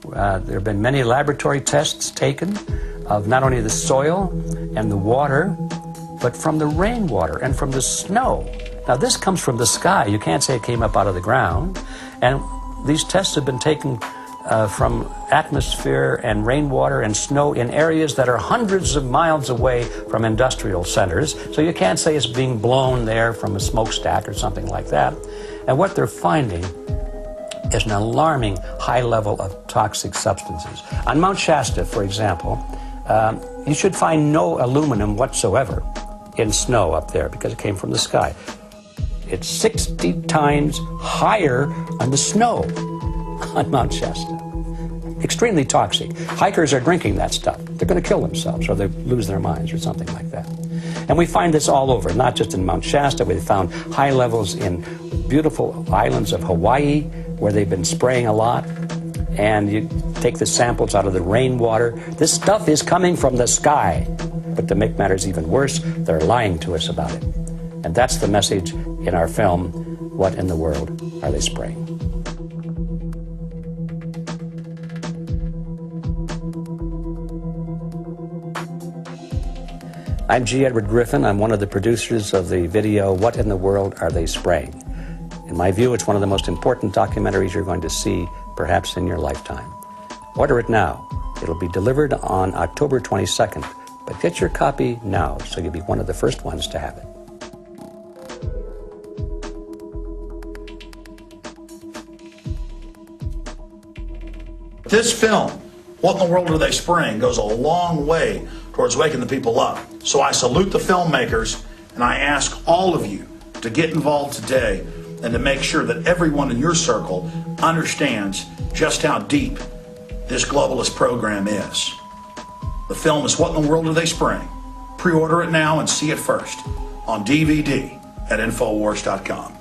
There have been many laboratory tests taken of not only the soil and the water, but from the rainwater and from the snow. Now, this comes from the sky. You can't say it came up out of the ground. And these tests have been taken from atmosphere and rainwater and snow in areas that are hundreds of miles away from industrial centers. So you can't say it's being blown there from a smokestack or something like that. And what they're finding is an alarming high level of toxic substances. On Mount Shasta, for example, you should find no aluminum whatsoever in snow up there because it came from the sky. It's 60 times higher on the snow on Mount Shasta. Extremely toxic. Hikers are drinking that stuff. They're going to kill themselves or they lose their minds or something like that. And we find this all over, not just in Mount Shasta. We found high levels in beautiful islands of Hawaii where they've been spraying a lot. And you take the samples out of the rainwater. This stuff is coming from the sky. But to make matters even worse, they're lying to us about it. And that's the message in our film, What in the World Are They Spraying? I'm G. Edward Griffin. I'm one of the producers of the video, What in the World Are They Spraying? In my view, it's one of the most important documentaries you're going to see, perhaps in your lifetime. Order it now. It'll be delivered on October 22nd, but get your copy now so you'll be one of the first ones to have it. This film, What in the World Are They Spraying, goes a long way towards waking the people up. So I salute the filmmakers, and I ask all of you to get involved today and to make sure that everyone in your circle understands just how deep this globalist program is. The film is What in the World Are They Spraying? Pre-order it now and see it first on DVD at Infowars.com.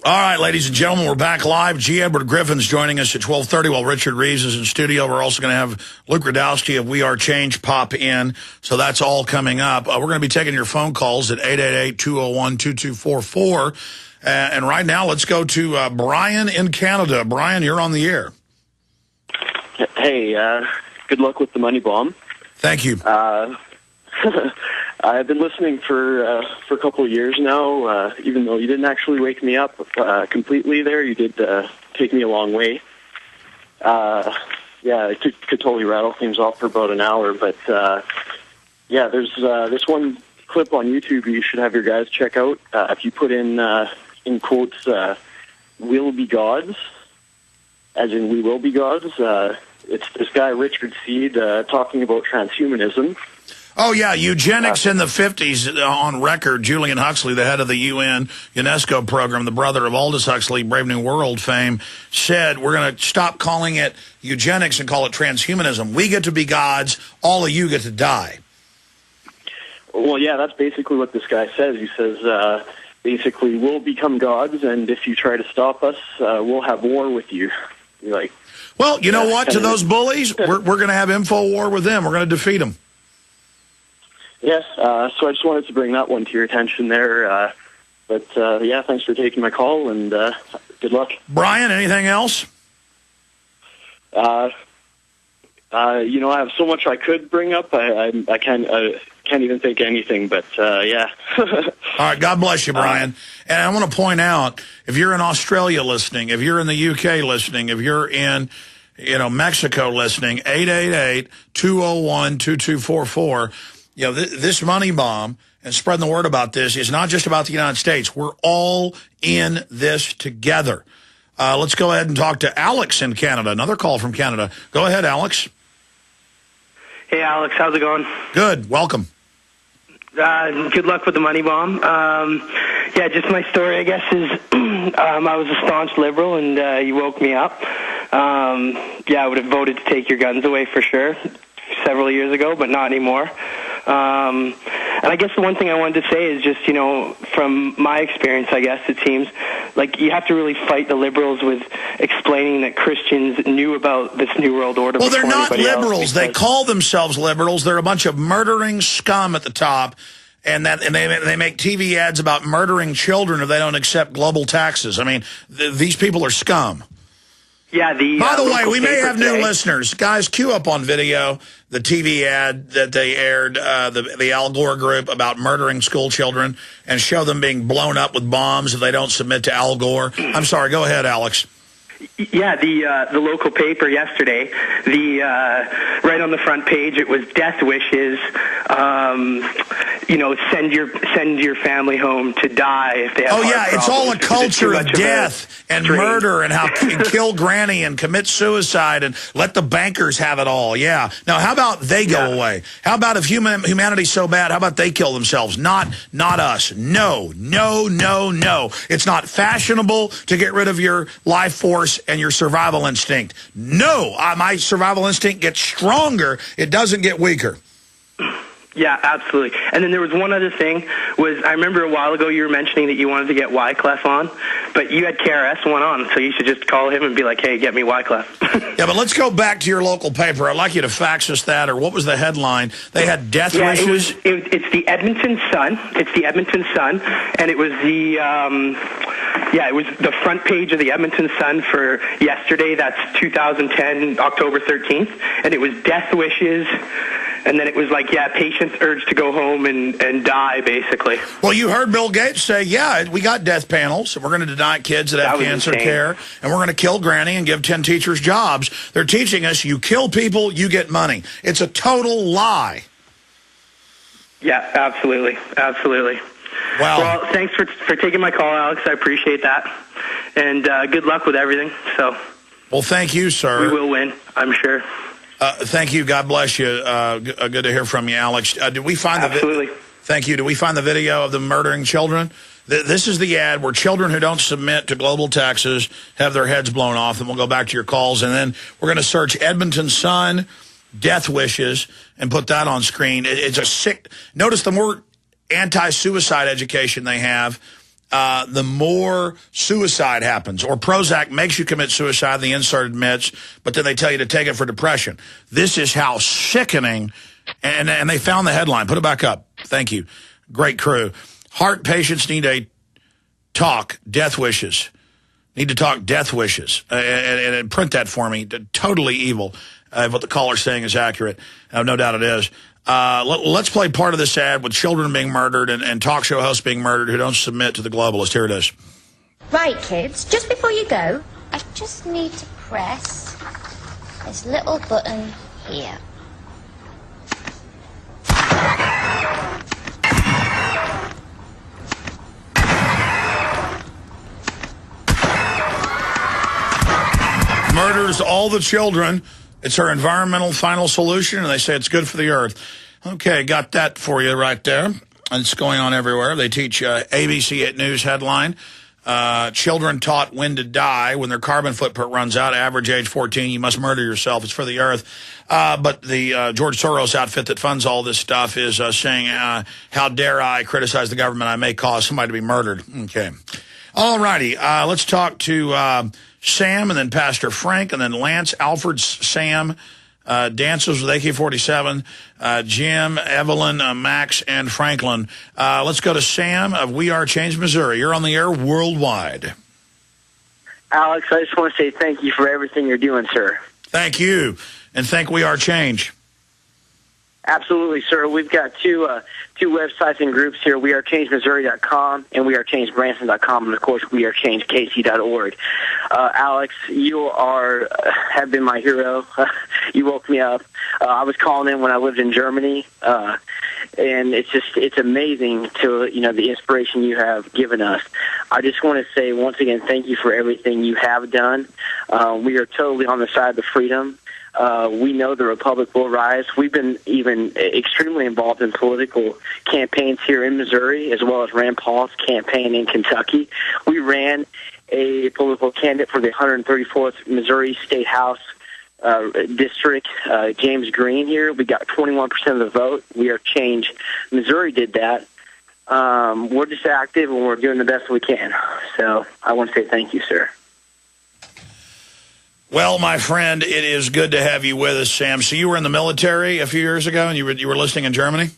All right, ladies and gentlemen, we're back live. G. Edward Griffin's joining us at 12:30 while Richard Reeves is in studio. We're also going to have Luke Radowski of We Are Change pop in, so that's all coming up. We're going to be taking your phone calls at 888-201-2244. And right now, let's go to Brian in Canada. Brian, you're on the air. Hey, good luck with the money bomb. Thank you. I've been listening for a couple of years now, even though you didn't actually wake me up completely there. You did take me a long way. Yeah, I could totally rattle things off for about an hour, but yeah, there's this one clip on YouTube you should have your guys check out. If you put in quotes, "will be gods," as in we will be gods, it's this guy Richard Seed talking about transhumanism. Oh, yeah, eugenics in the 50s on record. Julian Huxley, the head of the UN UNESCO program, the brother of Aldous Huxley, Brave New World fame, said we're going to stop calling it eugenics and call it transhumanism. We get to be gods. All of you get to die. Well, yeah, that's basically what this guy says. He says, basically, we'll become gods, and if you try to stop us, we'll have war with you. You're like, well, you know what? To those bullies, we're going to have info war with them. We're going to defeat them. Yes, so I just wanted to bring that one to your attention there. But, yeah, thanks for taking my call, and good luck. Brian, anything else? You know, I have so much I could bring up. I can't even think anything, but, yeah. All right, God bless you, Brian. And I want to point out, if you're in Australia listening, if you're in the UK listening, if you're in Mexico listening, 888-201-2244. You know, this money bomb and spreading the word about this is not just about the United States. We're all in this together. Let's go ahead and talk to Alex in Canada. Another call from Canada. Go ahead, Alex. Hey, Alex. How's it going? Good. Welcome. Good luck with the money bomb. Yeah, just my story, I guess, is I was a staunch liberal, and you woke me up. Yeah, I would have voted to take your guns away for sure several years ago, but not anymore. And I guess the one thing I wanted to say is just, you know, from my experience, I guess it seems like you have to really fight the liberals with explaining that Christians knew about this New World Order. Well, they're not liberals. Else, they call themselves liberals. They're a bunch of murdering scum at the top, and they make TV ads about murdering children if they don't accept global taxes. I mean, these people are scum. Yeah. By the way, we may have new listeners. Guys, cue up on video the TV ad that they aired, the Al Gore group about murdering school children, and show them being blown up with bombs if they don't submit to Al Gore. I'm sorry. Go ahead, Alex. Yeah, the local paper yesterday, right on the front page, it was death wishes. You know, send your family home to die if they have. Oh yeah, it's all a culture of death and murder and how kill granny and commit suicide and let the bankers have it all. Yeah. Now, how about they go away? How about if humanity's so bad? How about they kill themselves? Not us. No. It's not fashionable to get rid of your life force and your survival instinct. No, my survival instinct gets stronger. It doesn't get weaker. Yeah, absolutely. And then there was one other thing. I remember a while ago you were mentioning that you wanted to get Wyclef on, but you had KRS-One on, so you should just call him and be like, hey, get me Wyclef. Yeah, but let's go back to your local paper. I'd like you to fax us that, or what was the headline? They had death wishes? It's the Edmonton Sun. It's the Edmonton Sun, and it was it was the front page of the Edmonton Sun for yesterday. That's 2010, October 13th, and it was death wishes. And then it was like, patients urged to go home and die, basically. Well, you heard Bill Gates say, we got death panels, and we're going to deny kids that have cancer care, and we're going to kill Granny and give 10 teachers jobs. They're teaching us, you kill people, you get money. It's a total lie. Yeah, absolutely. Absolutely. Wow. Well, thanks for taking my call, Alex. I appreciate that. And good luck with everything. Well, thank you, sir. We will win, I'm sure. Thank you. God bless you. Good to hear from you, Alex. Did we find Absolutely. Thank you. Did we find the video of them murdering children? This is the ad where children who don't submit to global taxes have their heads blown off. And we'll go back to your calls. And then we're going to search Edmonton Sun, death wishes, and put that on screen. It's a sick. Notice the more anti-suicide education they have, the more suicide happens. Or Prozac makes you commit suicide, the insert admits, but then they tell you to take it for depression. This is how sickening, and they found the headline. Put it back up. Thank you. Great crew. Heart patients need a talk, death wishes. Need to talk death wishes. And print that for me. Totally evil. What the caller's saying is accurate. No doubt it is. Let's play part of this ad with children being murdered and talk show hosts being murdered who don't submit to the globalists. Here it is. Right, kids, just before you go, I just need to press this little button here. Murders all the children. It's her environmental final solution, and they say it's good for the earth. Okay, got that for you right there. It's going on everywhere. They teach ABC News headline, children taught when to die when their carbon footprint runs out. Average age 14, you must murder yourself. It's for the earth. But the George Soros outfit that funds all this stuff is saying, how dare I criticize the government? I may cause somebody to be murdered. Okay. All righty. Let's talk to Sam and then Pastor Frank and then Lance. Alfred's Sam dances with AK-47, Jim, Evelyn, Max, and Franklin. Let's go to Sam of We Are Change, Missouri. You're on the air worldwide. Alex, I just want to say thank you for everything you're doing, sir. Thank you, and thank We Are Change. Absolutely, sir. We've got two websites and groups here, wearechangemissouri.com and wearechangebranson.com, and, of course, wearechangeKC.org. Alex, you have been my hero. You woke me up. I was calling in when I lived in Germany, and it's amazing the inspiration you have given us. I just want to say once again, thank you for everything you have done. We are totally on the side of freedom. We know the Republic will rise. We've been even extremely involved in political campaigns here in Missouri, as well as Rand Paul's campaign in Kentucky. We ran a political candidate for the 134th Missouri State House district, James Green here. We got 21% of the vote. We are Change. Missouri did that. We're just active, and we're doing the best we can. So I want to say thank you, sir. Well, my friend, it is good to have you with us, Sam. So you were in the military a few years ago, and you were listening in Germany?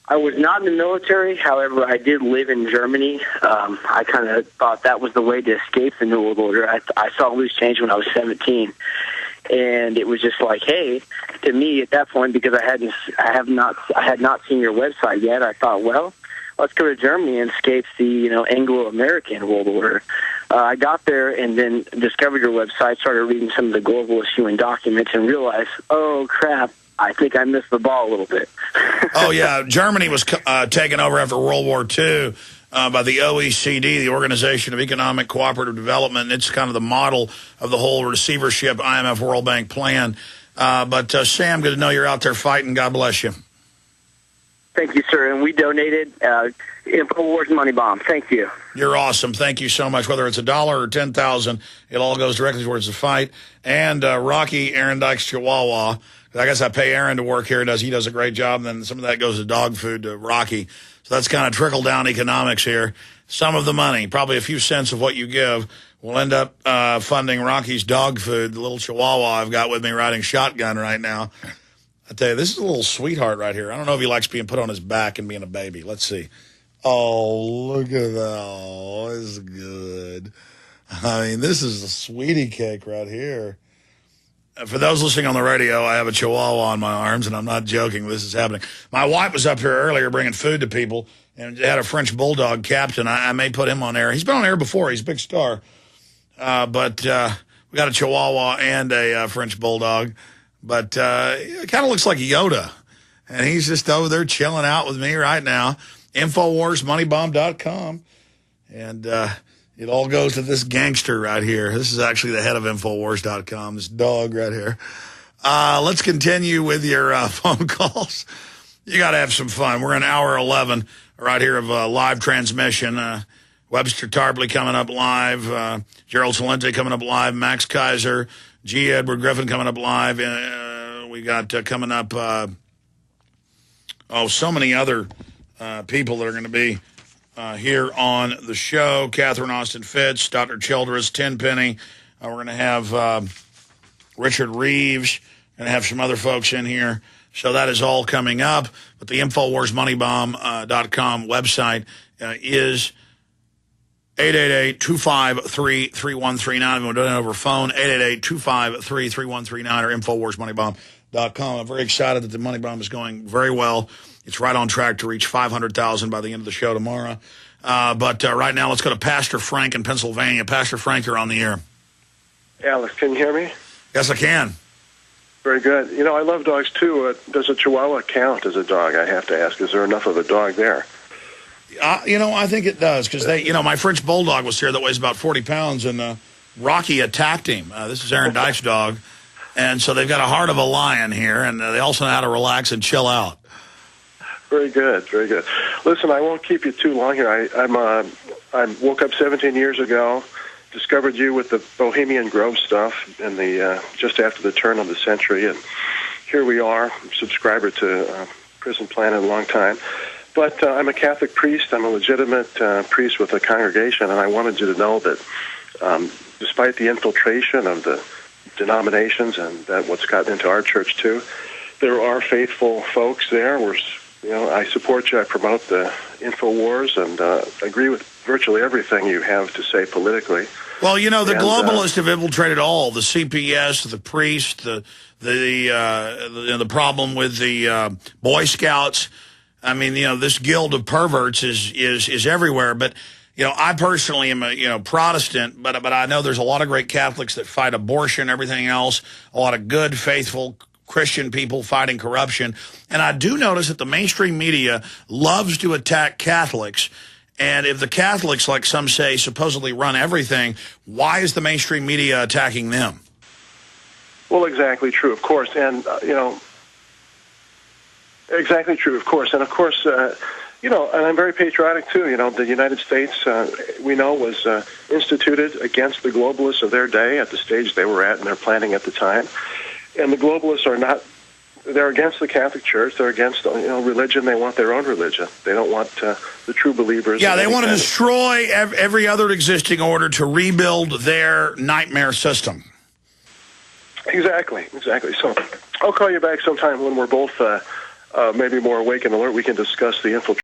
I was not in the military. However, I did live in Germany. I kind of thought that was the way to escape the New World Order. I saw Loose Change when I was 17. And it was just like, hey, to me at that point, because I had not seen your website yet, I thought, well, let's go to Germany and escape the Anglo-American world order. I got there and then discovered your website, started reading some of the globalist UN documents, and realized, oh crap, I think I missed the ball a little bit. Oh yeah, Germany was taken over after World War II. By the OECD, the Organization of Economic Cooperative Development. It's kind of the model of the whole receivership IMF World Bank plan. But Sam, good to know you're out there fighting. God bless you. Thank you, sir. And we donated Infowars Moneybomb. Thank you. You're awesome. Thank you so much. Whether it's $1 or $10,000, it all goes directly towards the fight. And Rocky Aaron Dyke's Chihuahua. I guess I pay Aaron to work here. He does a great job. And then some of that goes to dog food to Rocky. So that's kind of trickle-down economics here. Some of the money, probably a few cents of what you give, will end up funding Rocky's dog food, the little Chihuahua I've got with me riding shotgun right now. I tell you, this is a little sweetheart right here. I don't know if he likes being put on his back and being a baby. Let's see. Oh, look at that. Oh, this is good. I mean, this is a sweetie cake right here. For those listening on the radio, I have a Chihuahua on my arms, and I'm not joking. This is happening. My wife was up here earlier bringing food to people, and had a French Bulldog, Captain. I may put him on air. He's been on air before. He's a big star. But we got a Chihuahua and a French Bulldog. But it kind of looks like Yoda. And he's just over there chilling out with me right now. InfoWarsMoneybomb.com. And it all goes to this gangster right here. This is actually the head of Infowars.com, this dog right here. Let's continue with your phone calls. You got to have some fun. We're in hour 11 right here of live transmission. Webster Tarpley coming up live. Gerald Salente coming up live. Max Keiser. G. Edward Griffin coming up live. We got coming up, so many other people that are going to be here on the show. Catherine Austin Fitz, Dr. Childress, Tenpenny. We're going to have Richard Reeves. Going to have some other folks in here. So that is all coming up. But the InfoWarsMoneybomb.com website is 888-253-3139. We're doing it over phone, 888-253-3139 or InfoWarsMoneybomb.com. I'm very excited that the Money Bomb is going very well. It's right on track to reach 500,000 by the end of the show tomorrow. But right now, let's go to Pastor Frank in Pennsylvania. Pastor Frank, you're on the air. Alex, can you hear me? Yes, I can. Very good. You know, I love dogs, too. Does a Chihuahua count as a dog, I have to ask? Is there enough of a dog there? I think it does, because my French Bulldog was here that weighs about 40 pounds, and Rocky attacked him. This is Aaron Dyke's dog. And so they've got a heart of a lion here, and they also know how to relax and chill out. Very good, very good. Listen, I won't keep you too long here. I woke up 17 years ago, discovered you with the Bohemian Grove stuff in the just after the turn of the century, and here we are, subscriber to Prison Planet a long time. But I'm a Catholic priest. I'm a legitimate priest with a congregation, and I wanted you to know that despite the infiltration of the denominations and that what's gotten into our church too, there are faithful folks there. I support you. I promote the InfoWars and agree with virtually everything you have to say politically. Well, the globalists have infiltrated all, the CPS, the priest, the problem with the Boy Scouts. I mean, this guild of perverts is everywhere. But, I personally am a Protestant, but I know there's a lot of great Catholics that fight abortion, everything else, a lot of good, faithful Christian people fighting corruption. And I do notice that the mainstream media loves to attack Catholics. And if the Catholics, like some say, supposedly run everything, why is the mainstream media attacking them? Well, exactly true, of course. And, Exactly true, of course. And, of course, you know, and I'm very patriotic, too. You know, the United States, we know, was instituted against the globalists of their day at the stage they were at and their planning at the time. And the globalists are not, they're against the Catholic Church. They're against, you know, religion. They want their own religion. They don't want the true believers. Yeah, they want to destroy every other existing order to rebuild their nightmare system. Exactly. So I'll call you back sometime when we're both maybe more awake and alert. We can discuss the infiltration.